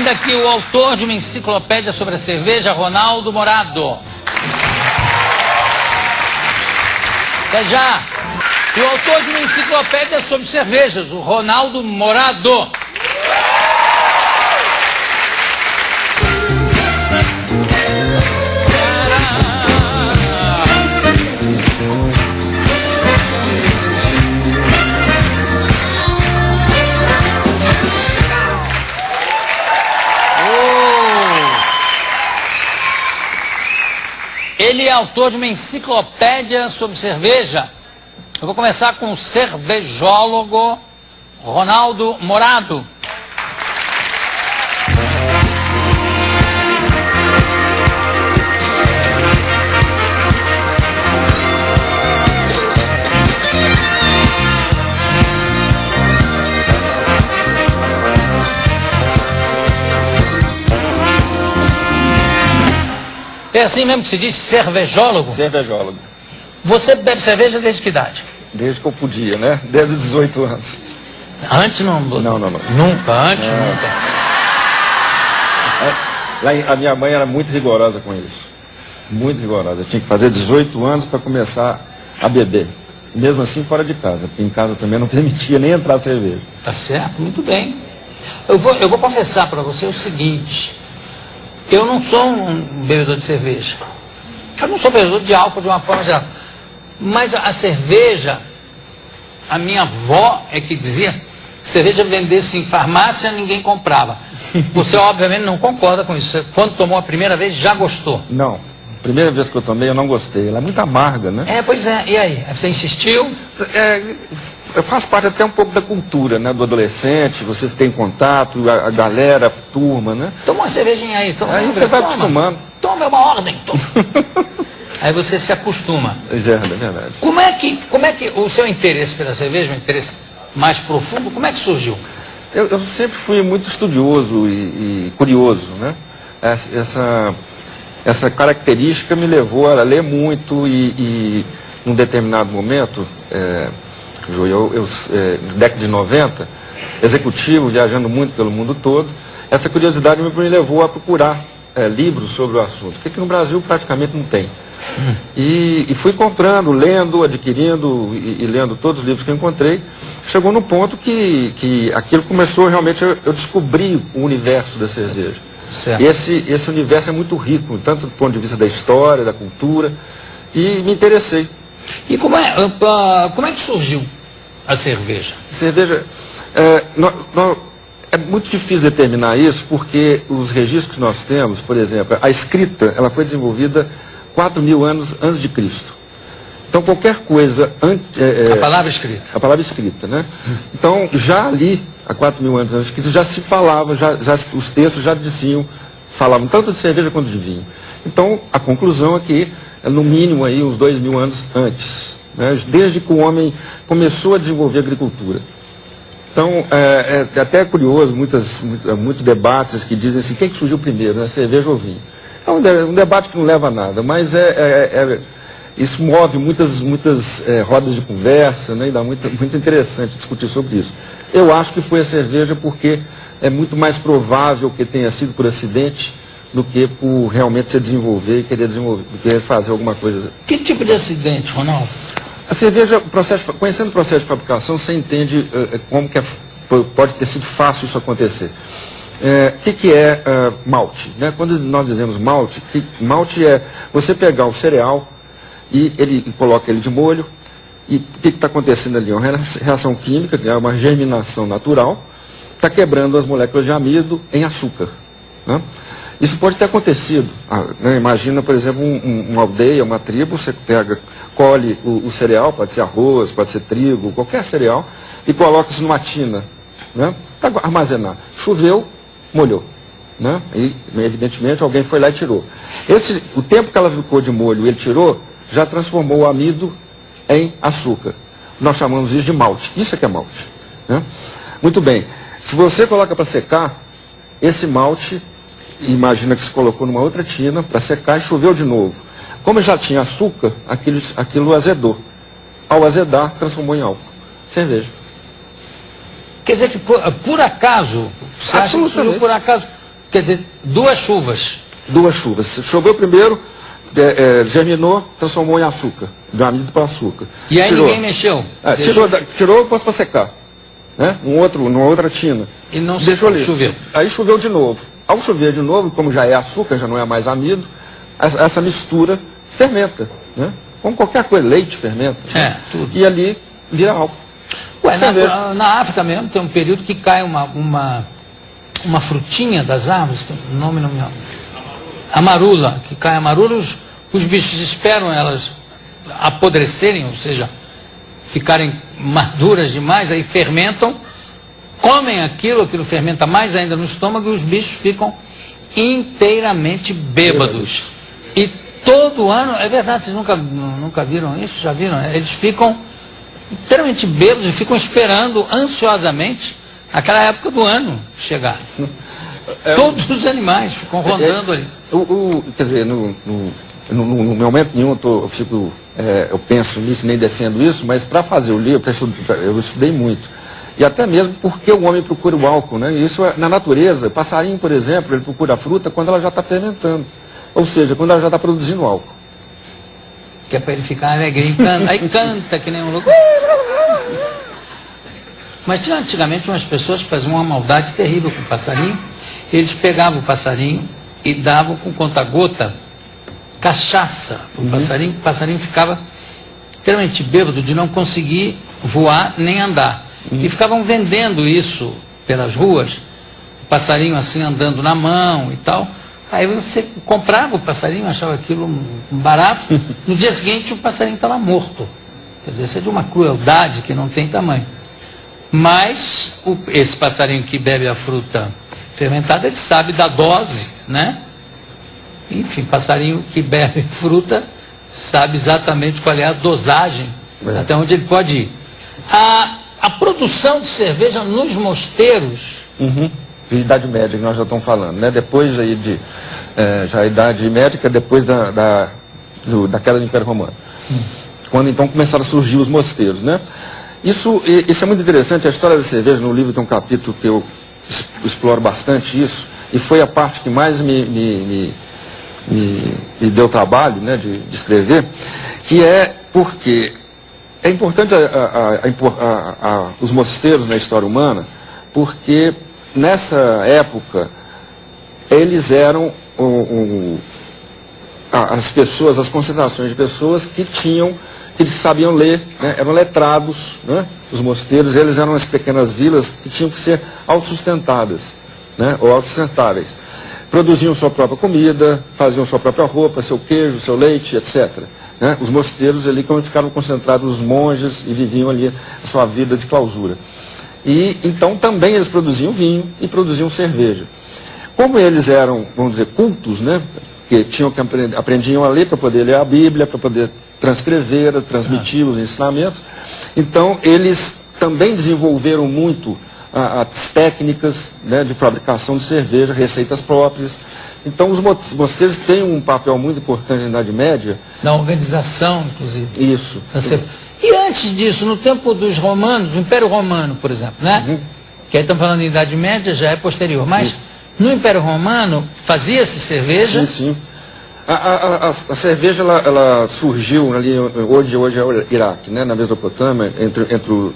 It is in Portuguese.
Ainda aqui o autor de uma enciclopédia sobre a cerveja, Ronaldo Morado. Até já. E o autor de uma enciclopédia sobre cervejas, o Ronaldo Morado. Ele é autor de uma enciclopédia sobre cerveja. Eu vou começar com o cervejólogo Ronaldo Morado. É assim mesmo que se diz, cervejólogo? Cervejólogo. Você bebe cerveja desde que idade? Desde que eu podia, né? Desde os 18 anos. Antes não? Não. Nunca, antes nunca. A minha mãe era muito rigorosa com isso. Muito rigorosa. Eu tinha que fazer 18 anos para começar a beber. Mesmo assim, fora de casa. Porque em casa também não permitia nem entrar cerveja. Tá certo, muito bem. Eu vou confessar para você o seguinte. Eu não sou um bebedor de cerveja. Eu não sou bebedor de álcool de uma forma geral. Mas a cerveja, a minha avó é que dizia, cerveja vendesse em farmácia, ninguém comprava. Você obviamente não concorda com isso. Quando tomou a primeira vez, já gostou? Não. A primeira vez que eu tomei, eu não gostei. Ela é muito amarga, né? Pois é. E aí? Você insistiu? Faz parte até um pouco da cultura, né? Do adolescente, você tem contato, a galera, a turma, né? Toma uma cervejinha aí. Aí você vai acostumando. Toma, é uma ordem. Aí você se acostuma. É verdade. Como é que o seu interesse pela cerveja, um interesse mais profundo, como é que surgiu? Eu sempre fui muito estudioso e curioso, né? Essa característica me levou a ler muito e num determinado momento, na década de 90, executivo, viajando muito pelo mundo todo, essa curiosidade me levou a procurar livros sobre o assunto, que aqui no Brasil praticamente não tem. E fui comprando, lendo, adquirindo e lendo todos os livros que eu encontrei. Chegou no ponto que aquilo começou realmente, eu descobri o universo da cerveja. Certo. Esse universo é muito rico, tanto do ponto de vista da história, da cultura, e me interessei. E como é que surgiu a cerveja? Cerveja, é muito difícil determinar isso, porque os registros que nós temos, por exemplo, a escrita, ela foi desenvolvida 4.000 anos antes de Cristo. Então, qualquer coisa... a palavra escrita. A palavra escrita, né? Então, já ali, há 4.000 anos antes de Cristo, já se falava, os textos já falavam tanto de cerveja quanto de vinho. Então, a conclusão é que, no mínimo, aí, uns 2.000 anos antes, né? Desde que o homem começou a desenvolver a agricultura. Então, é até curioso, muitos debates que dizem assim, quem que surgiu primeiro, né? Cerveja ou vinho? É um debate que não leva a nada, mas isso move muitas rodas de conversa, né? E dá muito interessante discutir sobre isso. Eu acho que foi a cerveja porque é muito mais provável que tenha sido por acidente do que por realmente se desenvolver e querer fazer alguma coisa. Que tipo de acidente, Ronaldo? A cerveja, conhecendo o processo de fabricação, você entende como que pode ter sido fácil isso acontecer. O que é malte? Né? Quando nós dizemos malte, malte é você pegar o cereal e coloca ele de molho, e o que está acontecendo ali? Uma reação química, que é uma germinação natural, está quebrando as moléculas de amido em açúcar. Né? Isso pode ter acontecido. Né? Imagina, por exemplo, uma aldeia, uma tribo, você colhe o cereal, pode ser arroz, pode ser trigo, qualquer cereal, e coloca isso numa tina, né? Para armazenar. Choveu, molhou. Né? E, evidentemente, alguém foi lá e tirou. O tempo que ela ficou de molho e ele tirou, já transformou o amido em açúcar. Nós chamamos isso de malte. Isso é que é malte. Né? Muito bem. Se você coloca para secar, esse malte, imagina que se colocou numa outra tina para secar e choveu de novo. Como já tinha açúcar, aquilo azedou. Ao azedar, transformou em álcool. Cerveja. Quer dizer que por acaso, você acha que surgiu por acaso? Quer dizer, 2 chuvas. 2 chuvas. Choveu primeiro, germinou, transformou em açúcar, do amido para açúcar. E aí ninguém mexeu. Tirou e pôs para secar. Né? Numa outra tina. E não deixou ali. Choveu. Aí choveu de novo. Ao chover de novo, como já é açúcar, já não é mais amido, essa mistura fermenta. Né? Como qualquer coisa, leite fermenta. Tudo. E ali vira álcool. Ué, na África mesmo tem um período que cai uma frutinha das árvores, que o nome não me lembro. Amarula, que cai a amarula, os bichos esperam elas apodrecerem, ou seja, ficarem maduras demais, aí fermentam, comem aquilo fermenta mais ainda no estômago e os bichos ficam inteiramente bêbados. E todo ano, é verdade, vocês nunca viram isso? Já viram? Eles ficam inteiramente bêbados e ficam esperando ansiosamente aquela época do ano chegar. Todos os animais ficam rondando ali. Quer dizer, no momento nenhum eu penso nisso, nem defendo isso, mas para fazer o livro, eu estudei muito. E até mesmo porque o homem procura o álcool, né? Isso na natureza, passarinho, por exemplo, ele procura a fruta quando ela já está fermentando. Ou seja, quando ela já está produzindo álcool. Que é para ele ficar alegrinho, aí canta que nem um louco. Mas tinha antigamente umas pessoas que faziam uma maldade terrível com o passarinho. Eles pegavam o passarinho e davam com conta-gota cachaça para o passarinho. O passarinho ficava extremamente bêbado de não conseguir voar nem andar. E ficavam vendendo isso pelas ruas, o passarinho assim andando na mão e tal. Aí você comprava o passarinho, achava aquilo barato. No dia seguinte o passarinho estava morto. Quer dizer, isso é de uma crueldade que não tem tamanho. Mas esse passarinho que bebe a fruta fermentada, ele sabe da dose, né? Enfim, passarinho que bebe fruta sabe exatamente qual é a dosagem, até onde ele pode ir. A produção de cerveja nos mosteiros... De Idade Média, que nós já estamos falando, né? Depois aí já a Idade Média, depois da queda do Império Romano. Quando então começaram a surgir os mosteiros, né? Isso é muito interessante, a história da cerveja, no livro tem um capítulo que eu exploro bastante isso, e foi a parte que mais me deu trabalho, né, de escrever, que é porque é importante os mosteiros na história humana, porque nessa época eles eram as pessoas, as concentrações de pessoas que eles sabiam ler, né, eram letrados, né, os mosteiros, eles eram as pequenas vilas que tinham que ser autossustentadas, né, ou autossustentáveis. Produziam sua própria comida, faziam sua própria roupa, seu queijo, seu leite, etc. Né? Os mosteiros ali como ficaram concentrados os monges e viviam ali a sua vida de clausura. E então também eles produziam vinho e produziam cerveja. Como eles eram, vamos dizer, cultos, né, que aprendiam a ler para poder ler a Bíblia, para poder transcrever, transmitir os ensinamentos, então eles também desenvolveram muito as técnicas, né, de fabricação de cerveja, receitas próprias. Então os mosteiros têm um papel muito importante na Idade Média. Na organização, inclusive. Isso. E antes disso, no tempo dos romanos, o Império Romano, por exemplo, né? Que aí estamos falando de Idade Média, já é posterior. Mas no Império Romano fazia-se cerveja? Sim. A cerveja ela surgiu ali, hoje é o Iraque, né, na Mesopotâmia, entre o